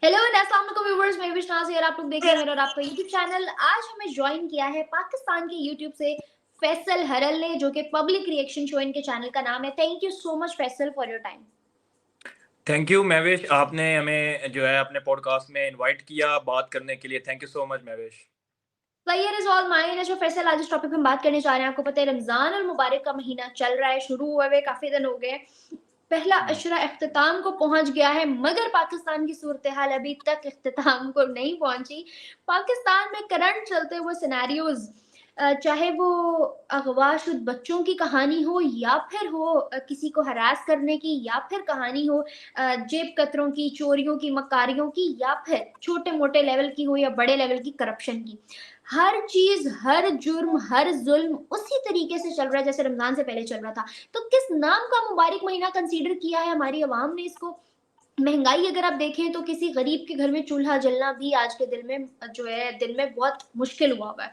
Hello अस्सलाम वालेकुम viewers, मैं विशनाज़ यार, आप लोग देख रहे हैं मेरा और आपका यूट्यूब चैनल। आज हमें ज्वाइन किया है पाकिस्तान के यूट्यूब से फैसल हरल ने, जो कि पब्लिक रिएक्शन शो इनके चैनल का नाम है। Thank you so much Faisal for your time. Thank you Mahwish, आपने हमें जो है अपने पॉडकास्ट में इनवाइट किया बात करने के लिए। Thank you so much Mahwish. Player is all mine है जो फैसल, आज इस टॉपिक पे हम बात करने जा रहे हैं। आपको पता है रमजान और मुबारक का महीना चल रहा है, शुरू हुए हुए काफी दिन हो गए। पहला हम्म। अशरा इख्तिताम को पहुंच गया है, मगर पाकिस्तान की सूरत हाल अभी तक इख्तिताम को नहीं पहुंची। पाकिस्तान में करंट चलते हुए सिनेरियोज, चाहे वो अगवाशुद बच्चों की कहानी हो, या फिर हो किसी को हरास करने की, या फिर कहानी हो जेब कतरों की, चोरियों की, मकारियों की, या फिर छोटे मोटे लेवल की हो या बड़े लेवल की करप्शन की। हर चीज, हर जुर्म, हर जुल्म उसी तरीके से चल रहा है जैसे रमजान से पहले चल रहा था। तो किस नाम का मुबारक महीना कंसीडर किया है हमारी अवाम ने इसको? महंगाई अगर आप देखें तो किसी गरीब के घर में चूल्हा जलना भी आज के दिल में जो है दिल में बहुत मुश्किल हुआ है।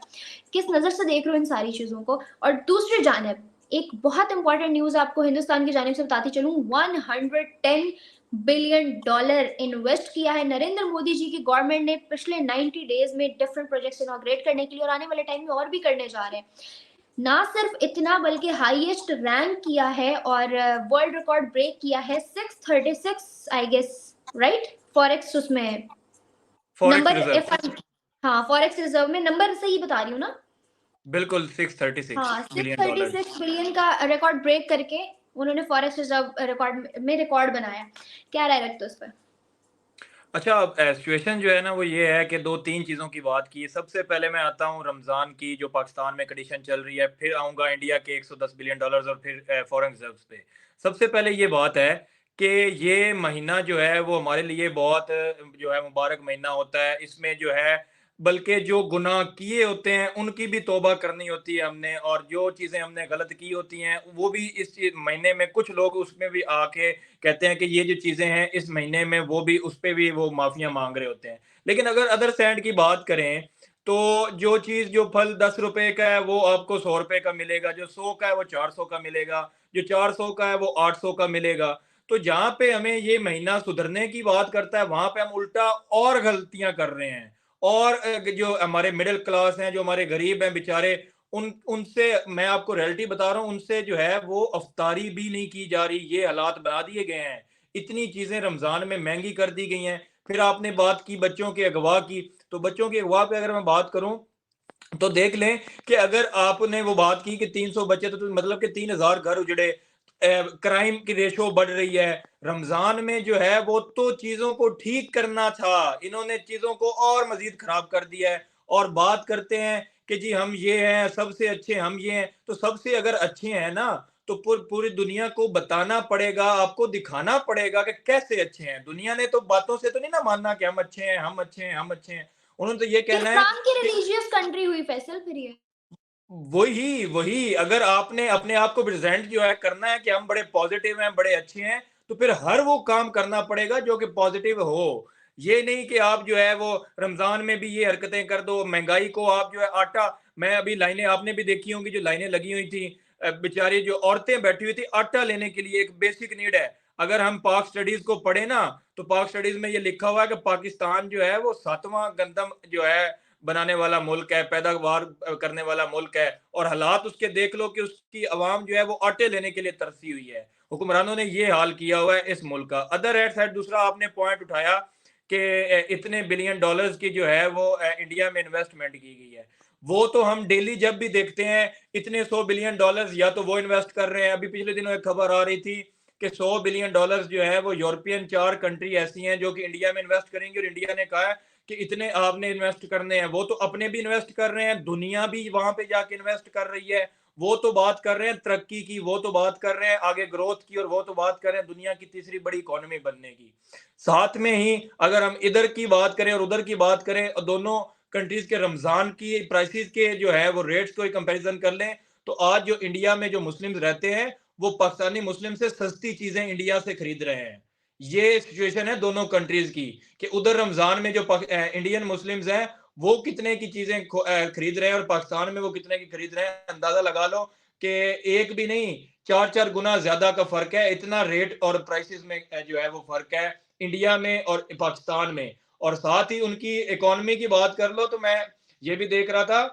किस नज़र से देख रहे हो इन सारी चीज़ों को? और दूसरी जानब एक बहुत इंपॉर्टेंट न्यूज़ आपको हिंदुस्तान की जानिब से बताती चलूँ। 110 बिलियन डॉलर इन्वेस्ट किया है नरेंद्र मोदी जी की गवर्नमेंट ने पिछले 90 डेज में डिफरेंट प्रोजेक्ट्स इनॉग्रेट करने के लिए, और आने वाले टाइम में और भी करने जा रहे हैं। ना सिर्फ इतना बल्कि हाईएस्ट रैंक किया है और वर्ल्ड रिकॉर्ड ब्रेक किया है। 636 आई गेस, राइट? फॉरेक्स उसमें फॉरेक्स नंबर, रिजर्व। इफ हाँ फॉरेक्स रिजर्व में नंबर सही बता रही हूँ ना? बिल्कुल, 636 हाँ, six billion thirty dollars six billion का रिकॉर्ड ब्रेक करके उन्होंने फॉरेस्ट रिजर्व रिकॉर्ड में रिकॉर्ड बनाया। क्या राय रखते हो उस पर? अच्छा, अब सिचुएशन जो है ना वो ये है कि दो तीन चीज़ों की बात की। सबसे पहले मैं आता हूँ रमज़ान की जो पाकिस्तान में कंडीशन चल रही है, फिर आऊँगा इंडिया के 110 बिलियन डॉलर्स और फिर फॉरेन रिजर्व्स पे। सबसे पहले ये बात है कि ये महीना जो है वो हमारे लिए बहुत जो है मुबारक महीना होता है। इसमें जो है बल्कि जो गुनाह किए होते हैं उनकी भी तौबा करनी होती है हमने, और जो चीज़ें हमने गलत की होती हैं वो भी इस महीने में कुछ लोग उसमें भी आके कहते हैं कि ये जो चीज़ें हैं इस महीने में वो भी उस पे भी वो माफ़ियाँ माँग रहे होते हैं। लेकिन अगर अदर साइड की बात करें, तो जो चीज़ जो फल ₹10 का है वो आपको ₹100 का मिलेगा, जो 100 का है वो 400 का मिलेगा, जो 400 का है वो 800 का मिलेगा। तो जहाँ पे हमें ये महीना सुधरने की बात करता है, वहाँ पे हम उल्टा और गलतियाँ कर रहे हैं। और जो हमारे मिडल क्लास हैं, जो हमारे गरीब हैं बेचारे, उनसे मैं आपको रियलिटी बता रहा हूँ, उनसे जो है वो अफ्तारी भी नहीं की जा रही। ये हालात बना दिए गए हैं। इतनी चीज़ें रमज़ान में महँगी कर दी गई हैं। फिर आपने बात की बच्चों के अगवा की, तो बच्चों के अगवा पे अगर मैं बात करूँ, तो देख लें कि अगर आपने वो बात की कि 300 बच्चे, तो मतलब कि 3000 घर उजड़े। क्राइम की रेशो बढ़ रही है। रमज़ान में जो है वो तो चीज़ों को ठीक करना था, इन्होंने चीज़ों को और मज़ीद ख़राब कर दिया है। और बात करते हैं कि जी हम ये हैं, सबसे अच्छे हम ये हैं, तो सबसे अगर अच्छे हैं ना, तो पूरी दुनिया को बताना पड़ेगा, आपको दिखाना पड़ेगा कि कैसे अच्छे हैं। दुनिया ने तो बातों से तो नहीं ना मानना कि हम अच्छे हैं, हम अच्छे हैं, हम अच्छे हैं। उन्होंने तो ये कहना है इस्लाम की कि रिलीजियस कंट्री हुई फैसल फिर ये? वही अगर आपने अपने आप को प्रेजेंट जो है करना है कि हम बड़े पॉजिटिव हैं, बड़े अच्छे हैं, तो फिर हर वो काम करना पड़ेगा जो कि पॉजिटिव हो। ये नहीं कि आप जो है वो रमज़ान में भी ये हरकतें कर दो, महँगाई को आप जो है आटा, मैं अभी लाइनें आपने भी देखी होंगी जो लाइनें लगी हुई थी, बेचारी जो औरतें बैठी हुई थी आटा लेने के लिए, एक बेसिक नीड है। अगर हम पाक स्टडीज़ को पढ़े ना, तो पाक स्टडीज़ में ये लिखा हुआ है कि पाकिस्तान जो है वो 7वां गंदम जो है बनाने वाला मुल्क है, पैदावार करने वाला मुल्क है, और हालात उसके देख लो कि उसकी आवाम जो है वो आटे लेने के लिए तरसी हुई है। हुक्मरानों ने ये हाल किया हुआ है इस मुल्क का। अदर एट साइड दूसरा आपने पॉइंट उठाया कि इतने बिलियन डॉलर्स की जो है वो इंडिया में इन्वेस्टमेंट की गई है। वो तो हम डेली जब भी देखते हैं इतने 100 बिलियन डॉलर्स या तो वो इन्वेस्ट कर रहे हैं। अभी पिछले दिनों एक खबर आ रही थी कि 100 बिलियन डॉलर्स जो है वो यूरोपियन 4 कंट्री ऐसी हैं जो कि इंडिया में इन्वेस्ट करेंगी, और इंडिया ने कहा है कि इतने आपने इन्वेस्ट करने हैं। वो तो अपने भी इन्वेस्ट कर रहे हैं, दुनिया भी वहां पे जाके इन्वेस्ट कर रही है। वो तो बात कर रहे हैं तरक्की की, वो तो बात कर रहे हैं आगे ग्रोथ की, और वो तो बात कर रहे हैं दुनिया की तीसरी बड़ी इकोनॉमी बनने की। साथ में ही अगर हम इधर की बात करें और उधर की बात करें, और दोनों कंट्रीज के रमजान की प्राइसेस के जो है वो रेट्स को कंपैरिजन कर लें, तो आज जो इंडिया में जो मुस्लिम्स रहते हैं वो पाकिस्तानी मुस्लिम से सस्ती चीजें इंडिया से खरीद रहे हैं। ये सिचुएशन है दोनों कंट्रीज की, कि उधर रमजान में जो इंडियन मुस्लिम्स हैं वो कितने की चीजें खरीद रहे हैं, और पाकिस्तान में वो कितने की खरीद रहे हैं। अंदाजा लगा लो कि एक भी नहीं, 4-4 गुना ज्यादा का फर्क है। इतना रेट और प्राइसेस में जो है वो फर्क है इंडिया में और पाकिस्तान में। और साथ ही उनकी इकोनॉमी की बात कर लो, तो मैं ये भी देख रहा था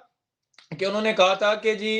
कि उन्होंने कहा था कि जी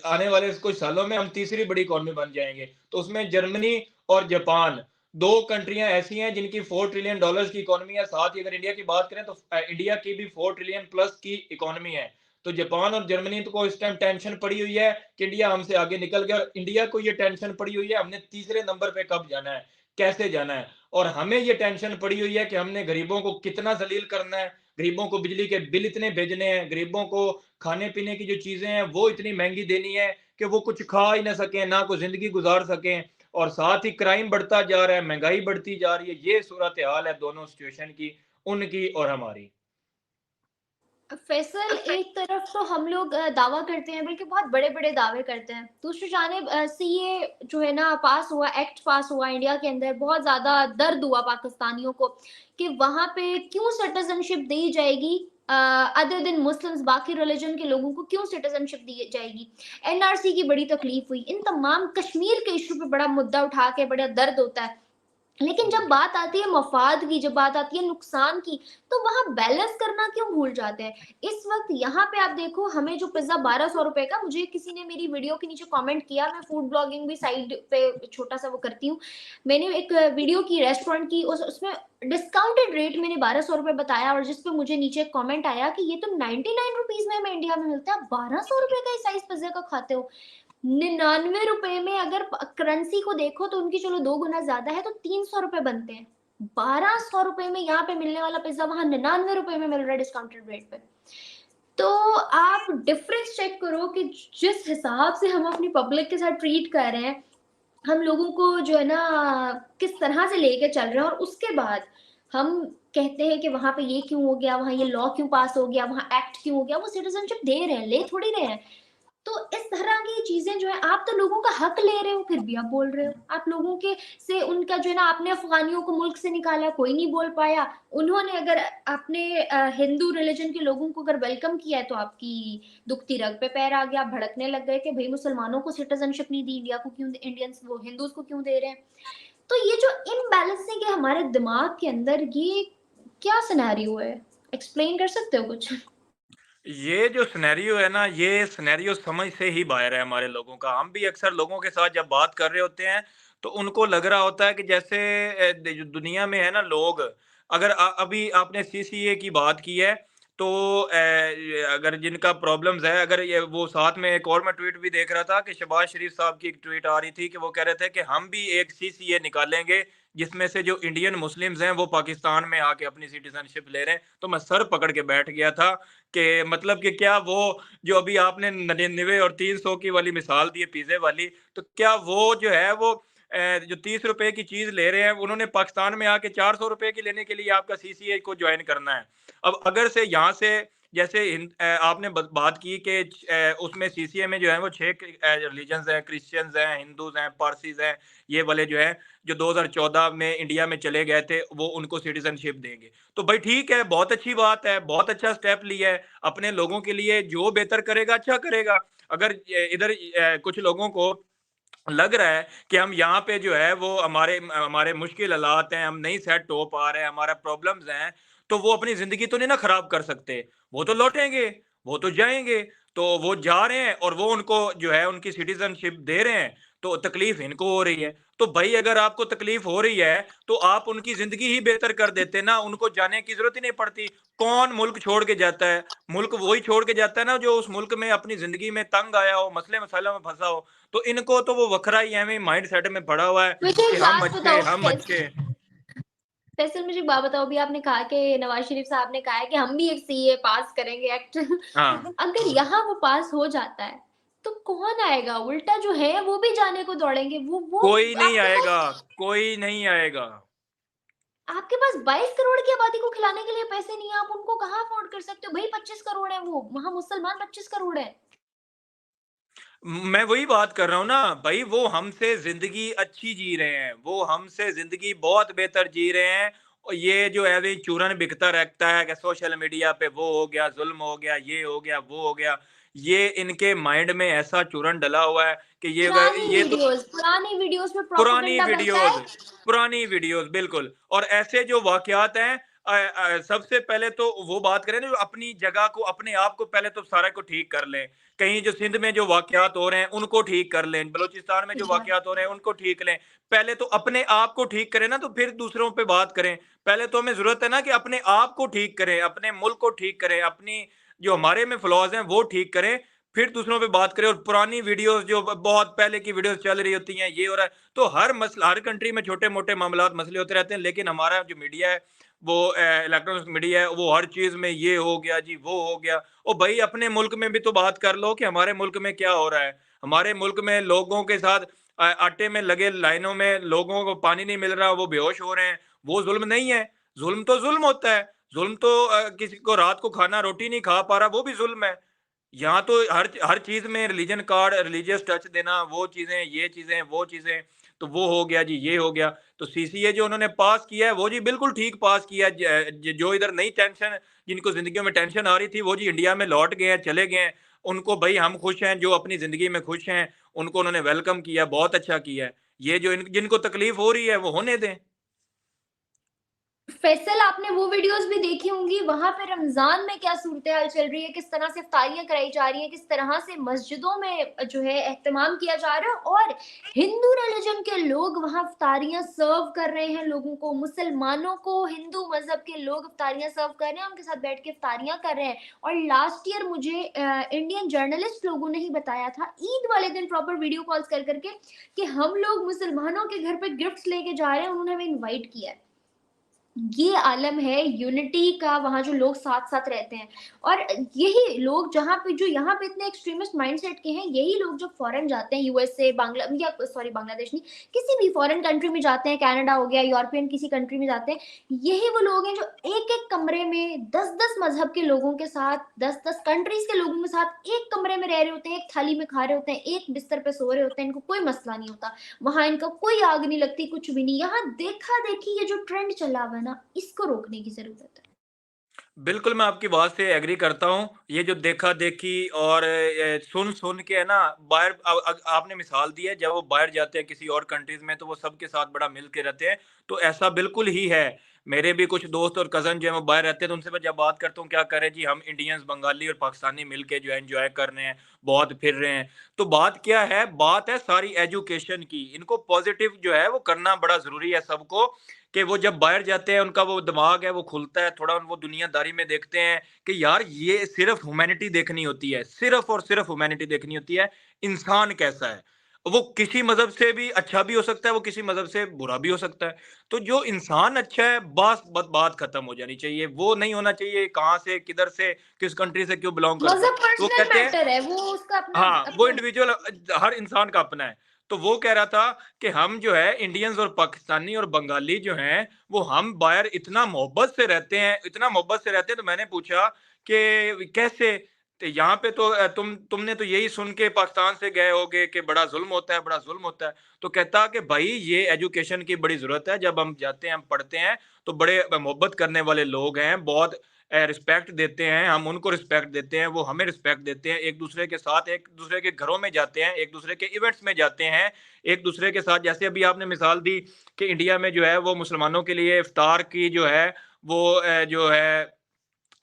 आने वाले कुछ सालों में हम तीसरी बड़ी इकोनॉमी बन जाएंगे। तो उसमें जर्मनी और जापान, दो कंट्रियां ऐसी हैं जिनकी $4 ट्रिलियन की इकोनॉमी है। साथ ही अगर इंडिया की बात करें तो इंडिया की भी 4 ट्रिलियन प्लस की इकोनॉमी है। तो जापान और जर्मनी को इस टाइम टेंशन पड़ी हुई है कि इंडिया हमसे आगे निकल गया, और इंडिया को ये टेंशन पड़ी हुई है हमने तीसरे नंबर पे कब जाना है, कैसे जाना है। और हमें ये टेंशन पड़ी हुई है कि हमने गरीबों को कितना जलील करना है, गरीबों को बिजली के बिल इतने भेजने हैं, गरीबों को खाने-पीने की जो चीज़ें हैं, वो इतनी महँगी देनी है कि वो कुछ खा ही ना सकें, ना कोई ज़िंदगी गुज़ार सकें। और साथ ही क्राइम बढ़ता जा रहा है, महँगाई बढ़ती जा रही है। ये सूरत-ए-हाल है दोनों सिचुएशन की, उनकी और हमारी। फैसल, एक तरफ तो हम लोग दावा करते हैं, बल्कि बहुत बड़े-बड़े दावे करते हैं। दूसरी जानिब सीए जो है ना पास हुआ, एक्ट पास हुआ इंडिया के अंदर, बहुत ज़्यादा दर्द हुआ पाकिस्तानियों को कि वहाँ पे क्यों सिटीज़नशिप दी जाएगी, अदर देन मुस्लिम्स, बाकी रिलिजन के लोगों को क्यों सिटीज़नशिप दी जाएगी। एनआरसी की बड़ी तकलीफ हुई। इन तमाम कश्मीर के इश्यू पे बड़ा मुद्दा उठा के बड़ा दर्द होता है। लेकिन जब बात आती है मफ़ाद की, जब बात आती है नुकसान की, तो वहाँ बैलेंस करना क्यों भूल जाते हैं? इस वक़्त यहाँ पे आप देखो, हमें जो पिज़्ज़ा ₹1200 का, मुझे किसी ने मेरी वीडियो के नीचे कमेंट किया, मैं फूड ब्लॉगिंग भी साइड पे छोटा-सा वो करती हूँ। मैंने एक वीडियो की रेस्टोरेंट की, उसमें डिस्काउंटेड रेट मैंने ₹1200 बताया, और जिस पे मुझे नीचे एक कमेंट आया कि ये तो ₹99 में हमें इंडिया में मिलता है, आप ₹1200 का इस साइज़ पिज़्ज़ा का खाते हो। ₹99 में अगर करेंसी को देखो तो उनकी चलो 2 गुना ज़्यादा है, तो ₹300 बनते हैं। ₹1200 में यहाँ पे मिलने वाला पिज़्ज़ा वहाँ ₹99 में मिल रहा है डिस्काउंटेड रेट पे। तो आप डिफरेंस चेक करो कि जिस हिसाब से हम अपनी पब्लिक के साथ ट्रीट कर रहे हैं, हम लोगों को जो है ना किस तरह से लेके चल रहे हैं, और उसके बाद हम कहते हैं कि वहाँ पे ये क्यों हो गया, वहाँ ये लॉ क्यों पास हो गया, वहाँ एक्ट क्यों हो गया, वो सिटीज़नशिप दे रहे हैं, ले थोड़ी रहे हैं। तो इस तरह की चीज़ें जो है, आप तो लोगों का हक ले रहे हो, फिर भी आप बोल रहे हो। आप लोगों के से उनका जो है ना, आपने अफ़गानियों को मुल्क से निकाला, कोई नहीं बोल पाया। उन्होंने अगर अपने हिंदू रिलिजन के लोगों को अगर वेलकम किया है, तो आपकी दुखती रग पे पैर आ गया, आप भड़कने लग गए कि भई मुसलमानों को सिटीज़नशिप नहीं दी, इंडिया को क्यों, इंडियंस वो हिंदूज़ को क्यों दे रहे हैं। तो ये जो इम्बैलेंसिंग है हमारे दिमाग के अंदर, ये क्या सिनेरियो है? एक्सप्लेन कर सकते हो कुछ? ये जो सिनेरियो है ना, ये सिनेरियो समझ से ही बाहर है हमारे लोगों का। हम भी अक्सर लोगों के साथ जब बात कर रहे होते हैं, तो उनको लग रहा होता है कि जैसे जो दुनिया में है ना लोग, अगर अभी आपने सीसीए की बात की है, तो अगर जिनका प्रॉब्लम्स है, अगर ये वो साथ में एक और मैं ट्वीट भी देख रहा था कि शहबाज शरीफ साहब की एक ट्वीट आ रही थी कि वो कह रहे थे कि हम भी एक सीसीए निकालेंगे, जिसमें से जो इंडियन मुस्लिम्स हैं, वो पाकिस्तान में आके अपनी सिटीज़नशिप ले रहे हैं। तो मैं सर पकड़ के बैठ गया था कि मतलब कि क्या वो जो अभी आपने 99 और 300 की वाली मिसाल दी है पिज़्ज़े वाली, तो क्या वो जो है वो जो ₹30 की चीज़ ले रहे हैं, उन्होंने पाकिस्तान में आके ₹400 की लेने के लिए आपका सीसीए को जॉइन करना है। अब अगर से यहाँ से जैसे आपने बात की कि उसमें सीसीए में जो है वो 6 रिलीजन्स हैं, क्रिश्चियंस हैं, हिंदूज़ हैं, पारसीज़ हैं, ये वाले जो हैं, जो 2014 में इंडिया में चले गए थे, वो उनको सिटीज़नशिप देंगे। तो भाई ठीक है, बहुत अच्छी बात है, बहुत अच्छा स्टेप लिया है, अपने लोगों के लिए जो बेहतर करेगा, अच्छा करेगा। अगर इधर कुछ लोगों को लग रहा है कि हम यहाँ पे जो है वो हमारे हमारे मुश्किल हालात हैं, हम नहीं सेट हो पा रहे हैं, हमारा प्रॉब्लम्स हैं, तो वो अपनी ज़िंदगी तो नहीं ना खराब कर सकते। वो तो लौटेंगे, वो तो जाएँगे, तो वो जा रहे हैं और वो उनको जो है उनकी सिटीज़नशिप दे रहे हैं, तो तकलीफ़ इनको हो रही है। तो भई अगर आपको तकलीफ़ हो रही है, तो आप उनकी ज़िंदगी ही बेहतर कर देते ना, उनको जाने की ज़रूरत ही नहीं पड़ती। कौन मुल्क छोड़ के जाता है? मुल्क वही छोड़ के जाता है ना जो उस मुल्क में अपनी ज़िंदगी में तंग आया हो, मसले-मसाइलों में फँसा हो। तो इनको तो वो वखरा ही एवें माइंडसेट में पड़ा हुआ है मुझे कि एक बात बताओ, हम अच्छे। फैसल मुझे एक बात बताओ, अभी आपने कहा कि नवाज़ शरीफ साहब ने कहा है कि हम भी एक सीए पास करेंगे, एक्ट। हाँ, अगर यहाँ वो पास हो जाता है, तो कौन आएगा? उल्टा जो है वो भी जाने को दौड़ेंगे। वो कोई नहीं आपके आएगा, पास कोई नहीं आएगा। 22 करोड़ की आबादी को खिलाने के लिए पैसे नहीं है, आप उनको कहाँ अफोर्ड कर सकते हो? भई 25 करोड़ है वो, वहाँ मुसलमान 25 करोड़ है। मैं वही बात कर रहा हूँ ना, भई वो हमसे ज़िंदगी अच्छी जी रहे हैं, वो हमसे ज़िंदगी बहुत बेहतर जी रहे हैं। और ये जो है, चूरन बिकता रहता है कि सोशल मीडिया पे वो हो गया, ज़ुल्म हो गया, ये हो गया, वो हो गया। ये इनके माइंड में ऐसा चूरन डला हुआ है कि ये तो पुरानी वीडियोस में पुरानी प्रोपेगेंडा बनता वीडियोस है। पुरानी वीडियोस बिल्कुल। और ऐसे जो वाक़यात हैं सबसे पहले तो वो बात करें ना जो अपनी जगह को, अपने आप को पहले तो सारा को ठीक कर लें। कहीं जो सिंध में जो वाक़यात हो रहे हैं, उनको ठीक कर लें। बलूचिस्तान में जो वाक़यात हो रहे हैं, उनको ठीक लें। पहले तो अपने आप को ठीक करें ना, तो फिर दूसरों पे बात करें। पहले तो हमें ज़रूरत है ना कि अपने आप को ठीक करें, अपने मुल्क को ठीक करें, अपनी जो हमारे में फ्लॉज़ हैं, वो ठीक करें, फिर दूसरों पे बात करें। और पुरानी वीडियोज़ जो बहुत पहले की वीडियोज़ चल रही होती हैं, ये हो रहा है, तो हर मसला, हर कंट्री में छोटे-मोटे मामलात, मसले होते रहते हैं, लेकिन हमारा जो मीडिया है, वो इलेक्ट्रॉनिक मीडिया है, वो हर चीज़ में ये हो गया जी, वो हो गया। ओ भई, अपने मुल्क में भी तो बात कर लो कि हमारे मुल्क में क्या हो रहा है। हमारे मुल्क में लोगों के साथ आटे में लगे लाइनों में लोगों को पानी नहीं मिल रहा, वो बेहोश हो रहे हैं, वो ज़ुल्म नहीं है। ज़ुल्म तो ज़ुल्म होता है। ज़ुल्म तो किसी को रात को खाना रोटी नहीं खा पा रहा, वो भी ज़ुल्म है। यहाँ तो हर चीज़ में रिलीजन कार्ड, रिलीजियस टच देना, वो चीज़ें, ये चीज़ें, वो चीज़ें, तो वो हो गया जी, ये हो गया। तो सीसीए जो उन्होंने पास किया है, वो जी बिल्कुल ठीक पास किया है। जो इधर नई टेंशन, जिनको ज़िंदगियों में टेंशन आ रही थी, वो जी इंडिया में लौट गए हैं, चले गए हैं। उनको भई हम खुश हैं, जो अपनी ज़िंदगी में खुश हैं, उनको उन्होंने वेलकम किया, बहुत अच्छा किया है। ये जो जिनको तकलीफ़ हो रही है, वो होने दें। फैसल, आपने वो वीडियोस भी देखी होंगी, वहाँ पे रमज़ान में क्या सूरत-ए-हाल चल रही है, किस तरह से इफ्तारियाँ कराई जा रही हैं, किस तरह से मस्जिदों में जो है एहतमाम किया जा रहा है और हिंदू रिलिजन के लोग वहाँ इफ्तारियाँ सर्व कर रहे हैं लोगों को, मुसलमानों को हिंदू मज़हब के लोग इफ्तारियाँ सर्व कर रहे हैं, उनके साथ बैठ के इफ्तारियाँ कर रहे हैं। और लास्ट ईयर मुझे इंडियन जर्नलिस्ट लोगों ने ही बताया था, ईद वाले दिन प्रॉपर वीडियो कॉल्स कर कर के कि हम लोग मुसलमानों के घर पे गिफ्ट्स लेके जा रहे हैं, उन्होंने हमें इनवाइट किया है। ये आलम है यूनिटी का, वहाँ जो लोग साथ-साथ रहते हैं। और यही लोग जहाँ पे, जो यहाँ पे इतने एक्सट्रीमिस्ट माइंडसेट के हैं, यही लोग जब फॉरेन जाते हैं, यूएसए, बांग्ला या सॉरी बांग्लादेश नहीं, किसी भी फॉरेन कंट्री में जाते हैं, कनाडा हो गया, यूरोपियन किसी कंट्री में जाते हैं, यही वो लोग हैं जो एक-एक कमरे में 10-10 मज़हब के लोगों के साथ, 10-10 कंट्रीज़ के लोगों के साथ एक कमरे में रह रहे होते हैं, एक थाली में खा रहे होते हैं, एक बिस्तर पे सो रहे होते हैं, इनको कोई मसला नहीं होता। वहाँ इनका कोई आग नहीं लगती, कुछ भी नहीं। यहाँ देखा-देखी ये जो ट्रेंड चला हुआ है ना, इसको रोकने की ज़रूरत है। बिल्कुल, मैं आपकी बात से एग्री करता हूँ। ये जो देखा-देखी और सुन-सुन के है ना, बाहर आपने मिसाल दी है, जब वो बाहर जाते हैं किसी और कंट्रीज़ में, तो वो सबके साथ बड़ा मिल के रहते हैं, तो ऐसा बिल्कुल ही है। मेरे भी कुछ दोस्त और कज़न जो हैं, वो बाहर रहते हैं, तो उनसे मैं जब बात करता हूँ, क्या करें जी, हम इंडियंस, बंगाली और पाकिस्तानी मिल के जो है एन्जॉय कर रहे हैं, बहुत फिर रहे हैं। तो बात क्या है? बात है सारी एजुकेशन की। इनको पॉज़िटिव जो है, वो करना बड़ा ज़रूरी है सबको, कि वो जब बाहर जाते हैं, उनका वो दिमाग है वो खुलता है, थोड़ा वो दुनियादारी में देखते हैं कि यार ये सिर्फ़ ह्यूमैनिटी देखनी होती है, सिर्फ़ और सिर्फ़ ह्यूमैनिटी देखनी होती है, इंसान कैसा है। वो किसी मज़हब से भी अच्छा भी हो सकता है, वो किसी मज़हब से बुरा भी हो सकता है। तो जो इंसान अच्छा है, बस बात खत्म हो जानी चाहिए। वो नहीं होना चाहिए कहाँ से, किधर से, किस कंट्री से क्यों बिलॉन्ग करता है। मज़हब तो वो पर्सनल कहते हैं मैटर है, वो उसका अपना हाँ, वो अपना इंडिविजुअल हर इंसान का अपना है। तो वो कह रहा था कि हम जो है इंडियंस और पाकिस्तानी और बंगाली जो हैं, वो हम बाहर इतना मोहब्बत से रहते हैं, इतना मोहब्बत से रहते हैं। तो मैंने पूछा कि कैसे? तो यहाँ पे तो तुमने तो यही सुन के पाकिस्तान से गए होगे कि बड़ा ज़ुल्म होता है, बड़ा ज़ुल्म होता है। तो कहता कि भई ये एजुकेशन की बड़ी ज़रूरत है। जब हम जाते हैं, हम पढ़ते हैं, तो बड़े मोहब्बत करने वाले लोग हैं, बहुत रिस्पेक्ट देते हैं, हम उनको रिस्पेक्ट देते हैं, वो हमें रिस्पेक्ट देते हैं, एक-दूसरे के साथ, एक-दूसरे के घरों में जाते हैं, एक-दूसरे के इवेंट्स में जाते हैं, एक-दूसरे के साथ, जैसे अभी आपने मिसाल दी कि इंडिया में जो है वो मुसलमानों के लिए इफ्तार की जो है वो जो है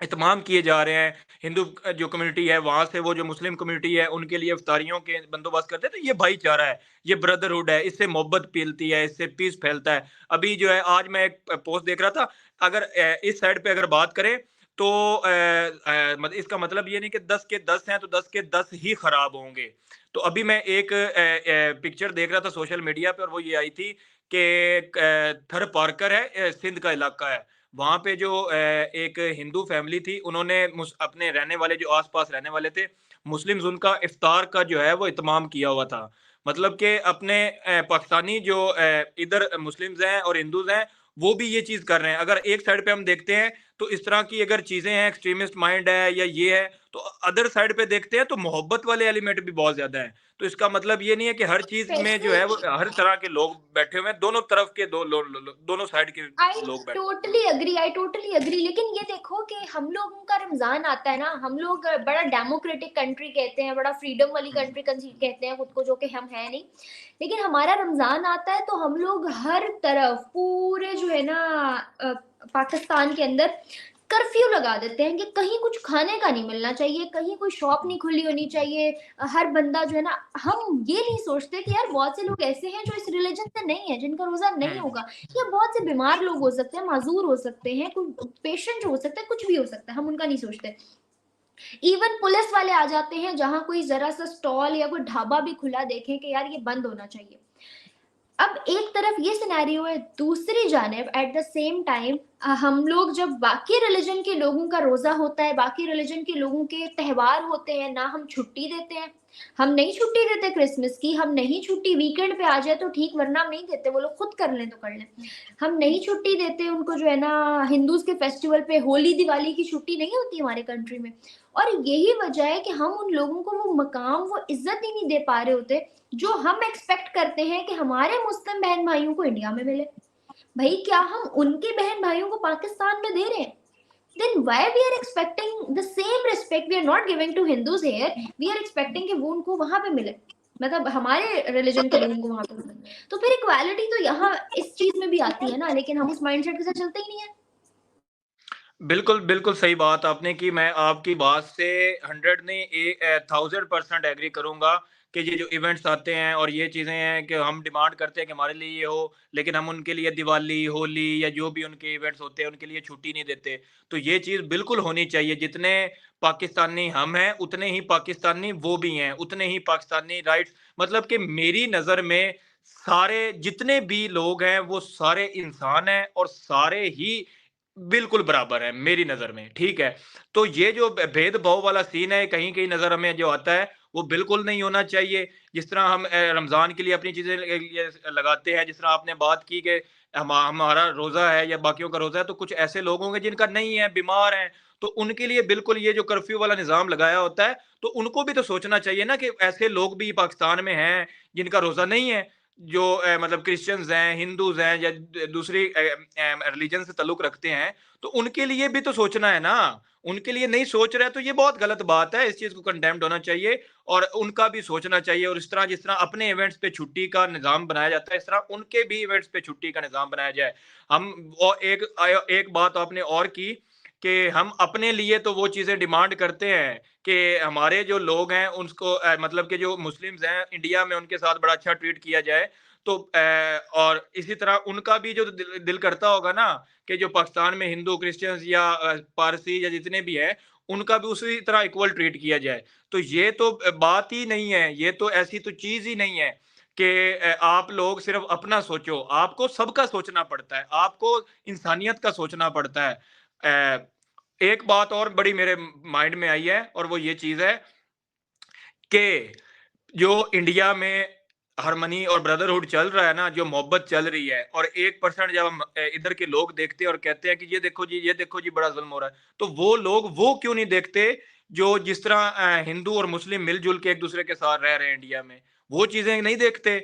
इत्माम किए जा रहे हैं। हिंदू जो कम्युनिटी है वहाँ से वो जो मुस्लिम कम्युनिटी है उनके लिए इफ्तारियों के बंदोबस्त करते हैं, तो ये भाईचारा है, ये ब्रदरहुड है, इससे मोहब्बत फैलती है, इससे पीस फैलता है। अभी जो है आज मैं एक पोस्ट देख रहा था, अगर इस साइड पे अगर बात करें तो मत इसका मतलब ये नहीं कि 10 के 10 हैं तो 10 के 10 ही खराब होंगे। तो अभी मैं एक पिक्चर देख रहा था सोशल मीडिया पे और वो ये आई थी कि थर पार्कर है, सिंध का इलाका है। वहाँ पे जो एक हिंदू फैमिली थी, उन्होंने अपने रहने वाले जो आस-पास रहने वाले थे, मुस्लिम्स उनका इफ्तार का जो है वो इत्माम किया हुआ था। मतलब कि अपने पाकिस्तानी जो इधर मुस्लिम्स हैं और हिंदूज़ हैं, वो भी ये चीज़ कर रहे हैं। अगर एक साइड पे हम देखते हैं, तो इस तरह की अगर चीजें हैं, एक्सट्रीमिस्ट माइंड है या ये है, तो अदर साइड पे देखते हैं तो मोहब्बत वाले एलिमेंट भी बहुत ज्यादा है। तो इसका मतलब ये नहीं है कि हर चीज में जो स्पेशली है वो हर तरह के लोग बैठे हुए हैं, दोनों तरफ के दोनों साइड के लोग बैठे आई टोटली एग्री, लेकिन ये देखो कि हम लोगों का रमजान आता है ना, हम लोग बड़ा डेमोक्रेटिक कंट्री कहते हैं, बड़ा फ्रीडम वाली हैं। कंट्री कहते हैं खुद को, जो कि हम है नहीं। लेकिन हमारा रमजान आता है तो हम लोग हर तरफ पूरे जो है ना पाकिस्तान के अंदर कर्फ्यू लगा देते हैं कि कहीं कुछ खाने का नहीं मिलना चाहिए, कहीं कोई शॉप नहीं खुली होनी चाहिए। हर बंदा जो है ना, हम ये नहीं सोचते कि यार बहुत से लोग ऐसे हैं जो इस रिलीजन से नहीं है, जिनका रोजा नहीं हम्म। होगा, या बहुत से बीमार लोग हो सकते हैं, माजूर हो सकते हैं, कोई पेशेंट हो सकता है, कुछ भी हो सकता है, हम उनका नहीं सोचते। इवन पुलिस वाले आ जाते हैं जहां कोई जरा सा स्टॉल या कोई ढाबा भी खुला देखें कि यार ये बंद होना चाहिए। अब एक तरफ ये सिनेरियो है, दूसरी जानिब एट द सेम टाइम हम लोग जब बाकी रिलीजन के लोगों का रोजा होता है, बाकी रिलीजन के लोगों के त्योहार होते हैं ना, हम छुट्टी देते हैं। हम नहीं छुट्टी देते क्रिसमस की, हम नहीं छुट्टी, वीकेंड पे आ जाए तो ठीक, वरना हम नहीं देते, वो लोग खुद कर लें तो कर लें। हम नहीं छुट्टी देते उनको जो है ना, हिंदूज के फेस्टिवल पे, होली दिवाली की छुट्टी नहीं होती हमारे कंट्री में। और यही वजह है कि हम उन लोगों को वो मकाम, वो इज्जत ही नहीं दे पा रहे होते जो हम एक्सपेक्ट करते हैं कि हमारे मुस्लिम बहन भाइयों को इंडिया में मिले। भाई क्या हम उनके बहन भाइयों को पाकिस्तान में दे रहे हैं? then why we are expecting the same respect we are not giving to Hindus here, we are expecting कि वो उनको वहां पे मिले, मतलब हमारे रिलीजन के लोगों को वहां पे मिले। तो फिर इक्वालिटी तो यहाँ इस चीज में भी आती है ना, लेकिन हम उस माइंडसेट के साथ चलते ही नहीं है। बिल्कुल, बिल्कुल सही बात आपने की। मैं आपकी बात से 100 नहीं 1000% एग्री करूँगा कि ये जो इवेंट्स आते हैं और ये चीज़ें हैं कि हम डिमांड करते हैं कि हमारे लिए ये हो, लेकिन हम उनके लिए दिवाली, होली या जो भी उनके इवेंट्स होते हैं, उनके लिए छुट्टी नहीं देते। तो ये चीज़ बिल्कुल होनी चाहिए। जितने पाकिस्तानी हम हैं, उतने ही पाकिस्तानी वो भी हैं, उतने ही पाकिस्तानी राइट्स, मतलब कि मेरी नज़र में सारे जितने भी लोग हैं, वो सारे इंसान हैं और सारे ही बिल्कुल बराबर है मेरी नज़र में, ठीक है? तो ये जो भेदभाव वाला सीन है, कहीं-कहीं नज़र हमें जो आता है, वो बिल्कुल नहीं होना चाहिए। जिस तरह हम रमज़ान के लिए अपनी चीज़ें ये लगाते हैं, जिस तरह आपने बात की कि हमारा रोज़ा है या बाकियों का रोज़ा है, तो कुछ ऐसे लोग होंगे जिनका नहीं है, बीमार हैं, तो उनके लिए बिल्कुल ये जो कर्फ्यू वाला निज़ाम लगाया होता है, तो उनको भी तो सोचना चाहिए ना कि ऐसे लोग भी पाकिस्तान में हैं, जिनका रोज़ा नहीं है। जो मतलब क्रिश्चियंस हैं, हिंदूज़ हैं या दूसरी रिलीजन से ताल्लुक रखते हैं, तो उनके लिए भी तो सोचना है ना। उनके लिए नहीं सोच रहे हैं तो ये बहुत गलत बात है, इस चीज़ को कंडेम्न्ड होना चाहिए और उनका भी सोचना चाहिए। और इस तरह जिस तरह अपने इवेंट्स पे छुट्टी का निज़ाम बनाया जाता है, इस तरह उनके भी इवेंट्स पे छुट्टी का निज़ाम बनाया जाए। हम और एक बात आपने और की कि हम अपने लिए तो वो चीज़ें डिमांड करते हैं कि हमारे जो लोग हैं उसको मतलब कि जो मुस्लिम्स हैं इंडिया में, उनके साथ बड़ा अच्छा ट्रीट किया जाए। तो और इसी तरह उनका भी जो दिल दिल करता होगा ना कि जो पाकिस्तान में हिंदू, क्रिश्चियंस या पारसी या जितने भी हैं, उनका भी उसी तरह इक्वल ट्रीट किया जाए। तो ये तो बात ही नहीं है, ये तो ऐसी तो चीज़ ही नहीं है कि आप लोग सिर्फ़ अपना सोचो, आपको सबका सोचना पड़ता है, आपको इंसानियत का सोचना पड़ता है। एक बात और बड़ी मेरे माइंड में आई है और वो ये चीज़ है कि जो इंडिया में हार्मनी और ब्रदरहुड चल रहा है ना, जो मोहब्बत चल रही है और 1% जब हम इधर के लोग देखते हैं और कहते हैं कि ये देखो जी बड़ा ज़ुल्म हो रहा है, तो वो लोग वो क्यों नहीं देखते जो जिस तरह हिंदू और मुस्लिम मिल-जुल के एक-दूसरे के साथ रह रहे हैं इंडिया में, वो चीज़ें नहीं देखते।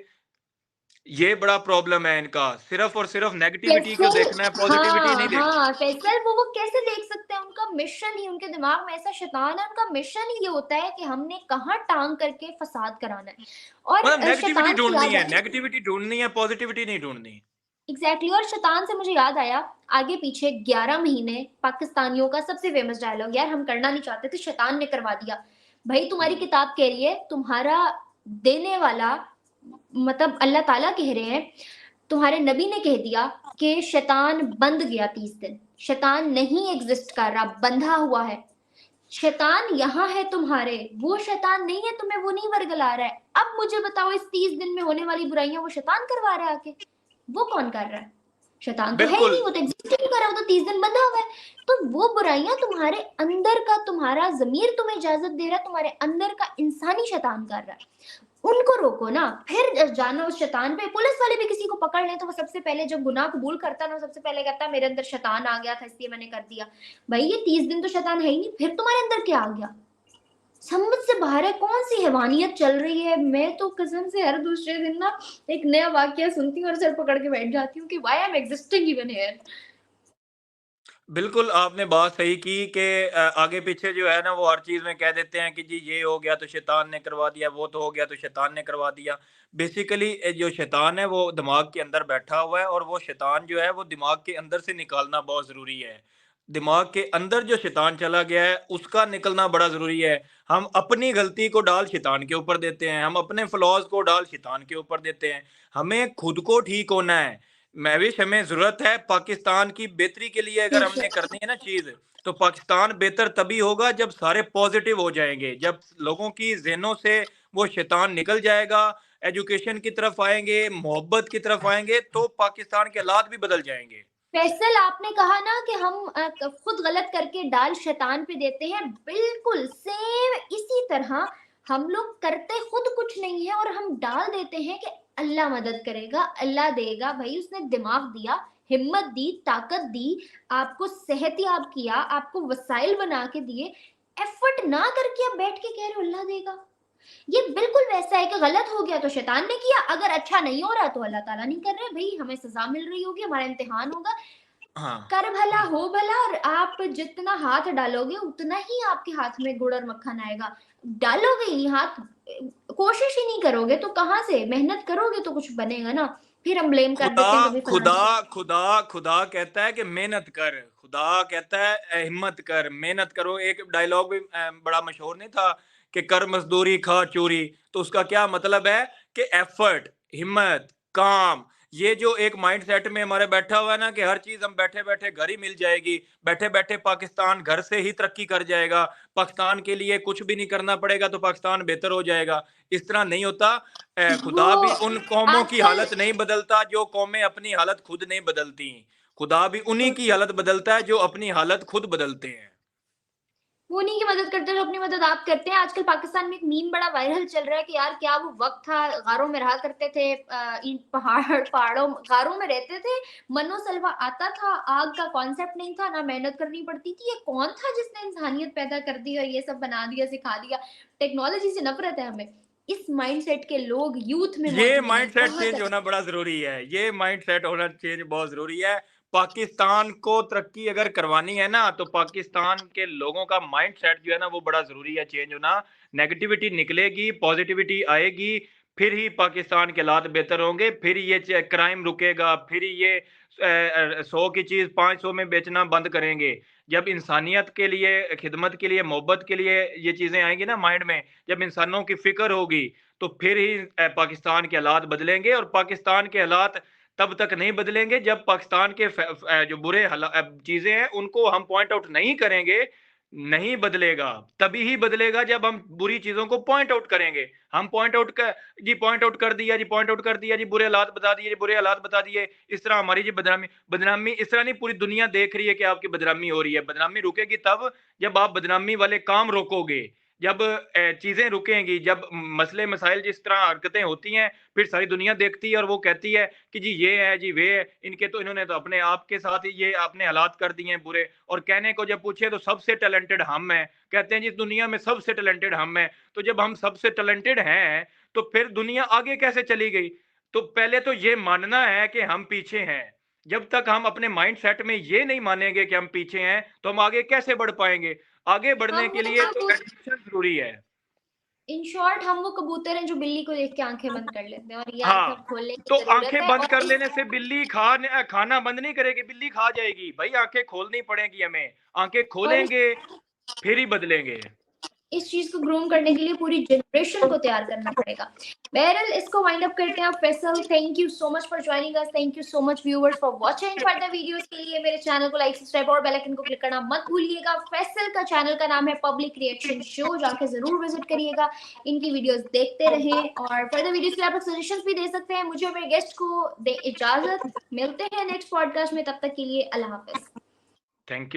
ये बड़ा प्रॉब्लम है इनका, सिर्फ़ और सिर्फ़ नेगेटिविटी को फैसल, देखना है, पॉज़िटिविटी हाँ नहीं देखना। हाँ फैसल, वो कैसे देख सकते हैं? उनका मिशन ही, उनके दिमाग में ऐसा शैतान है, उनका मिशन ही ये होता है कि हमने कहाँ टांग करके फसाद कराना है। और मतलब नेगेटिविटी शैतान से ढूँढनी याद है, है, नेगेटिविटी ढूँढनी है, पॉज़िटिविटी नहीं ढूँढनी। एग्जैक्टली और शैतान से मुझे याद आया, आगे पीछे 11 महीने पाकिस्तानियों का सबसे फेमस डायलॉग, यार हम करना नहीं चाहते थे, शैतान ने करवा दिया। भाई तुम्हारी हुँ। किताब कह रही है, तुम्हारा देने वाला मतलब अल्लाह ताला कह रहे हैं, तुम्हारे नबी ने कह दिया कि शैतान बंद गया 30 दिन, शैतान नहीं एग्जिस्ट कर रहा, बंधा हुआ है। शैतान यहाँ है तुम्हारे, वो शैतान नहीं है, तुम्हें वो नहीं वर्गला रहा है। अब मुझे बताओ, इस 30 दिन में होने वाली बुराइयां वो शैतान करवा रहा है आके? वो कौन कर रहा है? शैतान तो है ही बिल्कुल। नहीं, वो तो एग्जिस्ट ही नहीं कर रहा, वो तो 30 दिन बंधा हुआ है। तो वो बुराइयां तुम्हारे अंदर का, तुम्हारा जमीर तुम्हें इजाजत दे रहा है, तुम्हारे अंदर का इंसानी शैतान कर रहा है। उनको रोको ना, फिर जाना उस शैतान पे। पुलिस वाले भी किसी को पकड़ लें तो वो सबसे पहले जब गुनाह कबूल करता है ना, वो सबसे पहले कहता है मेरे अंदर शैतान आ गया था इसलिए मैंने कर दिया। भाई ये 30 दिन तो शैतान है ही नहीं, फिर तुम्हारे अंदर क्या आ गया? समझ से बाहर है, कौन सी हैवानियत चल रही है। मैं तो कसम से हर दूसरे दिन ना एक नया वाकया सुनती हूँ और सर पकड़ के बैठ जाती हूँ कि why I am existing even here. बिल्कुल, आपने बात सही की कि आगे पीछे जो है ना वो हर चीज़ में कह देते हैं कि जी ये हो गया तो शैतान ने करवा दिया, वो तो हो गया तो शैतान ने करवा दिया। बेसिकली जो शैतान है वो दिमाग के अंदर बैठा हुआ है और वो शैतान जो है वो दिमाग के अंदर से निकालना बहुत ज़रूरी है। दिमाग के अंदर जो शैतान चला गया है उसका निकलना बड़ा ज़रूरी है। हम अपनी गलती को डाल शैतान के ऊपर देते हैं, हम अपने फ्लॉज़ को डाल शैतान के ऊपर देते हैं। हमें खुद को ठीक होना है। महविश हमें ज़रूरत है पाकिस्तान की बेहतरी के लिए, अगर हमने करनी है ना चीज़, तो पाकिस्तान बेहतर तभी होगा जब सारे पॉज़िटिव हो जाएँगे, जब लोगों की ज़हनों से वो शैतान निकल जाएगा, एजुकेशन की तरफ आएँगे, मोहब्बत की तरफ आएँगे, तो पाकिस्तान के हालात भी बदल जाएँगे। फैसल, आपने कहा ना कि हम खुद गलत करके डाल शैतान पे देते हैं, बिल्कुल सेम इसी तरह हम लोग करते खुद कुछ नहीं है और हम डाल देते हैं कि अल्लाह मदद करेगा, अल्लाह देगा। भाई उसने दिमाग दिया, हिम्मत दी, ताकत दी, आपको सेहत याब किया, आपको वसाइल बना के दिए, एफर्ट ना करके आप बैठ के कह रहे हो अल्लाह देगा। ये बिल्कुल वैसा है कि गलत हो गया तो शैतान ने किया, अगर अच्छा नहीं हो रहा तो अल्लाह ताला नहीं कर रहे। भाई हमें सजा मिल रही होगी, हमारा इम्तिहान होगा, हाँ। कर भला हो भला, और आप जितना हाथ डालोगे उतना ही आपके हाथ में गुड़ और मक्खन आएगा। डालोगे ही नहीं हाथ, कोशिश ही नहीं करोगे तो कहाँ से, मेहनत करोगे तो कुछ बनेगा ना। फिर हम ब्लेम कर खुदा देते हैं कभी खुदा फलाना। खुदा खुदा कहता है कि मेहनत कर, खुदा कहता है हिम्मत कर, मेहनत करो। एक डायलॉग भी बड़ा मशहूर नहीं था कि कर मजदूरी खा चोरी, तो उसका क्या मतलब है कि एफर्ट, हिम्मत, काम, ये जो एक माइंड सेट में हमारे बैठा हुआ है ना कि हर चीज हम बैठे बैठे घर ही मिल जाएगी, बैठे बैठे पाकिस्तान घर से ही तरक्की कर जाएगा, पाकिस्तान के लिए कुछ भी नहीं करना पड़ेगा तो पाकिस्तान बेहतर हो जाएगा। इस तरह नहीं होता। वो खुदा भी उन कौमों की आजकल हालत नहीं बदलता जो कौमें अपनी हालत खुद नहीं बदलती। खुदा भी उन्हीं की हालत बदलता है जो अपनी हालत खुद बदलते हैं। वो उन्हीं की मदद करते हैं जो अपनी मदद आप करते हैं। आजकल पाकिस्तान में एक मीम बड़ा वायरल चल रहा है कि यार क्या वो वक्त था, गारों में रहा करते थे, इन पहाड़ों गारों में रहते थे, मनो सलवा आता था, आग का कॉन्सेप्ट नहीं था, ना मेहनत करनी पड़ती थी। ये कौन था जिसने इंसानियत पैदा कर दी और ये सब बना दिया, सिखा दिया? टेक्नोलॉजी से नफरत है हमें। इस माइंडसेट के लोग यूथ में ये मौजूद हैं, माइंडसेट बहुत चेंज होना बड़ा ज़रूरी है। ये माइंडसेट होना चेंज बहुत ज़रूरी है। पाकिस्तान को तरक्की अगर करवानी है ना, तो पाकिस्तान के लोगों का माइंडसेट जो है ना, वो बड़ा ज़रूरी है चेंज होना। नेगेटिविटी निकलेगी, पॉज़िटिविटी आएगी, फिर ही पाकिस्तान के हालात बेहतर होंगे, फिर ये च क्राइम रुकेगा, फिर ये 100 की चीज़ 500 में बेचना बंद करेंगे। जब इंसानियत के लिए, खिदमत के लिए, मोहब्बत के लिए ये चीज़ें आएँगी ना माइंड में, जब इंसानों की फ़िक्र होगी, तो फिर ही पाकिस्तान के हालात बदलेंगे। और पाकिस्तान के हालात तब तक नहीं बदलेंगे जब पाकिस्तान के जो बुरे चीजें हैं उनको हम पॉइंट आउट नहीं करेंगे। नहीं बदलेगा, तभी ही बदलेगा जब हम बुरी चीजों को पॉइंट आउट करेंगे। हम पॉइंट आउट कर जी, पॉइंट आउट कर दिया जी, पॉइंट आउट कर दिया जी, बुरे हालात बता दिए जी, बुरे हालात बता दिए। इस तरह हमारी जी बदनामी बदनामी इस तरह नहीं, पूरी दुनिया देख रही है कि आपकी बदनामी हो रही है। बदनामी रुकेगी तब जब आप बदनामी वाले काम रोकोगे, जब चीज़ें रुकेंगी, जब मसले मसाइल जिस तरह हरकतें होती हैं, फिर सारी दुनिया देखती है और वो कहती है कि जी ये है, जी वे है, इनके तो इन्होंने तो अपने आप के साथ ही ये अपने हालात कर दिए हैं बुरे। और कहने को जब पूछे तो सबसे टैलेंटेड हम हैं। कहते हैं जी दुनिया में सबसे टैलेंटेड हम हैं। तो जब हम सबसे टैलेंटेड हैं, तो फिर दुनिया आगे कैसे चली गई? तो पहले तो ये मानना है कि हम पीछे हैं। जब तक हम अपने माइंडसेट में ये नहीं मानेंगे कि हम पीछे हैं, तो हम आगे कैसे बढ़ पाएँगे? आगे बढ़ने हम के वो लिए तो कबूतर, एजुकेशन ज़रूरी है। इन शॉर्ट हम वो कबूतर हैं जो बिल्ली को देख के आंखें बंद कर लेते हैं, और ये आंखें अब हाँ, खोलने तो की जरूरत आँखें है। बंद और कर इस लेने से बिल्ली खाना बंद नहीं करेगी, बिल्ली खा जाएगी। भाई आँखें खोलनी पड़ेगी हमें। आँखें और इस खोलेंगे, फिर ही बदलेंगे। इस चीज को ग्रूम करने के लिए पूरी जनरेशन को तैयार करना पड़ेगा। बहरहाल इसको वाइंड अप करते हैं। Faisal, thank you so much for joining us, thank you so much viewers for watching. Further videos के लिए मेरे चैनल को लाइक, सब्सक्राइब और बेल आइकन को क्लिक करना मत भूलिएगा। फैसल का चैनल का नाम है पब्लिक रिएक्शन शो, जाके जरूर विजिट करिएगा, इनकी वीडियोस देखते रहें। और फर्दर वीडियोस के लिए आप लोग सजेशंस भी दे सकते हैं। मुझे और मेरे गेस्ट को दे इजाजत, मिलते हैं नेक्स्ट पॉडकास्ट में, तब तक के लिए अल्लाह हाफिज। Thank you.